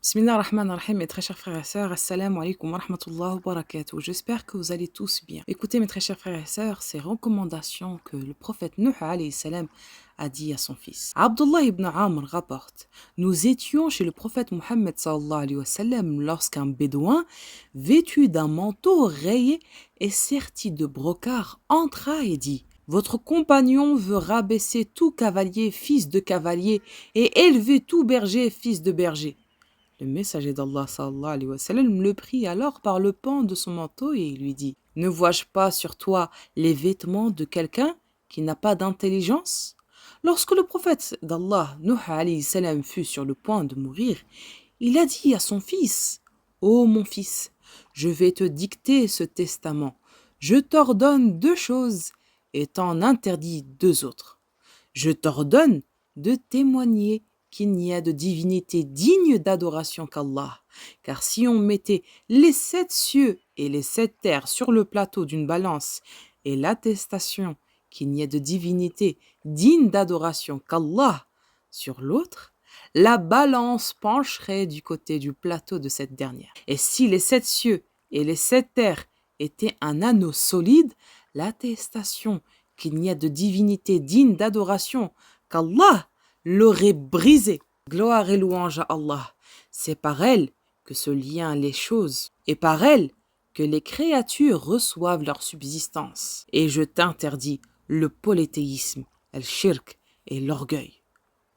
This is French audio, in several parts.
Bismillah ar-Rahman ar-Rahim, mes très chers frères et sœurs, assalamu alaikum wa rahmatullahi wa barakatuh. J'espère que vous allez tous bien. Écoutez, mes très chers frères et sœurs, ces recommandations que le prophète Nuh alayhi salam a dit à son fils. Abdullah ibn Amr rapporte: Nous étions chez le prophète Mohammed sallallahu alayhi wa sallam lorsqu'un bédouin, vêtu d'un manteau rayé et serti de brocart, entra et dit: Votre compagnon veut rabaisser tout cavalier, fils de cavalier, et élever tout berger, fils de berger. Le messager d'Allah sallallahu alayhi wa sallam le prit alors par le pan de son manteau et il lui dit: Ne vois-je pas sur toi les vêtements de quelqu'un qui n'a pas d'intelligence? Lorsque le prophète d'Allah, Nuh alayhi salam, fut sur le point de mourir, il a dit à son fils: Ô mon fils, je vais te dicter ce testament. Je t'ordonne deux choses et t'en interdis deux autres. Je t'ordonne de témoigner qu'il n'y a de divinité digne d'adoration qu'Allah. Car si on mettait les 7 cieux et les 7 terres sur le plateau d'une balance et l'attestation qu'il n'y a de divinité digne d'adoration qu'Allah sur l'autre, la balance pencherait du côté du plateau de cette dernière. Et si les 7 cieux et les 7 terres étaient un anneau solide, l'attestation qu'il n'y a de divinité digne d'adoration qu'Allah l'aurait brisé. Gloire et louange à Allah. C'est par elle que se lient les choses, et par elle que les créatures reçoivent leur subsistance. Et je t'interdis le polythéisme, le shirk et l'orgueil.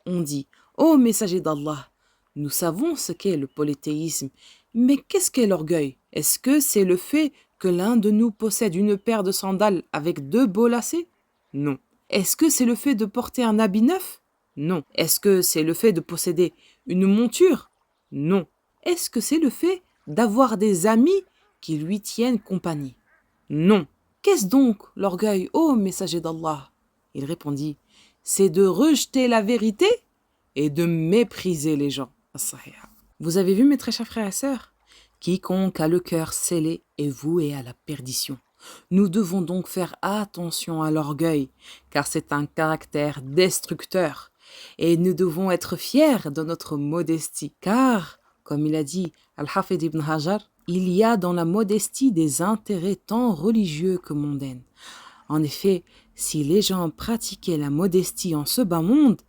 On dit: Ô messager d'Allah, nous savons ce qu'est le polythéisme, mais qu'est-ce qu'est l'orgueil? Est-ce que c'est le fait que l'un de nous possède une paire de sandales avec 2 beaux lacets? Non. Est-ce que c'est le fait de porter un habit neuf? Non. Est-ce que c'est le fait de posséder une monture? Non. Est-ce que c'est le fait d'avoir des amis qui lui tiennent compagnie? Non. Qu'est-ce donc l'orgueil, ô messager d'Allah? Il répondit: C'est de rejeter la vérité et de mépriser les gens. As-Sahih. Vous avez vu, mes très chers frères et sœurs? Quiconque a le cœur scellé est voué à la perdition. Nous devons donc faire attention à l'orgueil, car c'est un caractère destructeur. Et nous devons être fiers de notre modestie, car, comme il a dit Al-Hafid ibn Hajar, il y a dans la modestie des intérêts tant religieux que mondains. En effet, si les gens pratiquaient la modestie en ce bas monde,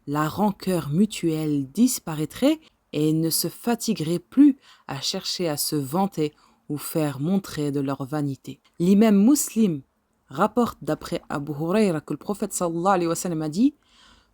la rancœur mutuelle disparaîtrait et ne se fatigueraient plus à chercher à se vanter ou faire montrer de leur vanité. L'imam Muslim rapporte d'après Abu Huraira que le prophète sallallahu alayhi wa sallam a dit: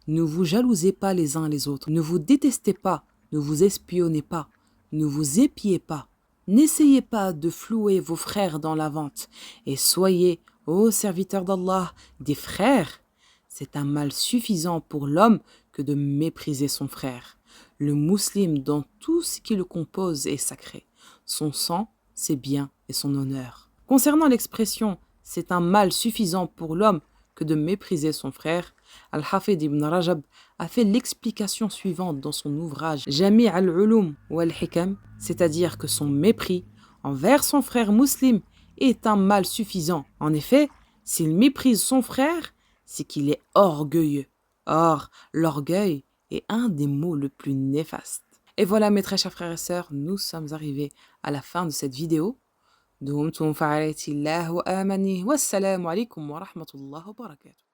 Ne vous jalousez pas les uns les autres, ne vous détestez pas, ne vous espionnez pas, ne vous épiez pas, n'essayez pas de flouer vos frères dans la vente, et soyez, ô serviteurs d'Allah, des frères. C'est un mal suffisant pour l'homme que de mépriser son frère. Le musulman dans tout ce qui le compose est sacré. Son sang, ses biens et son honneur. Concernant l'expression « c'est un mal suffisant pour l'homme que de mépriser son frère », Al-Hafid ibn Rajab a fait l'explication suivante dans son ouvrage Jami' al-Ulum wa al-Hikam, c'est-à-dire que son mépris envers son frère musulman est un mal suffisant. En effet, s'il méprise son frère, c'est qu'il est orgueilleux. Or, l'orgueil est un des mots le plus néfastes. Et voilà, mes très chers frères et sœurs, nous sommes arrivés à la fin de cette vidéo. Dumtum fa'alatillah wa amani. Wassalamu alaikum wa rahmatullahi wa barakatuh.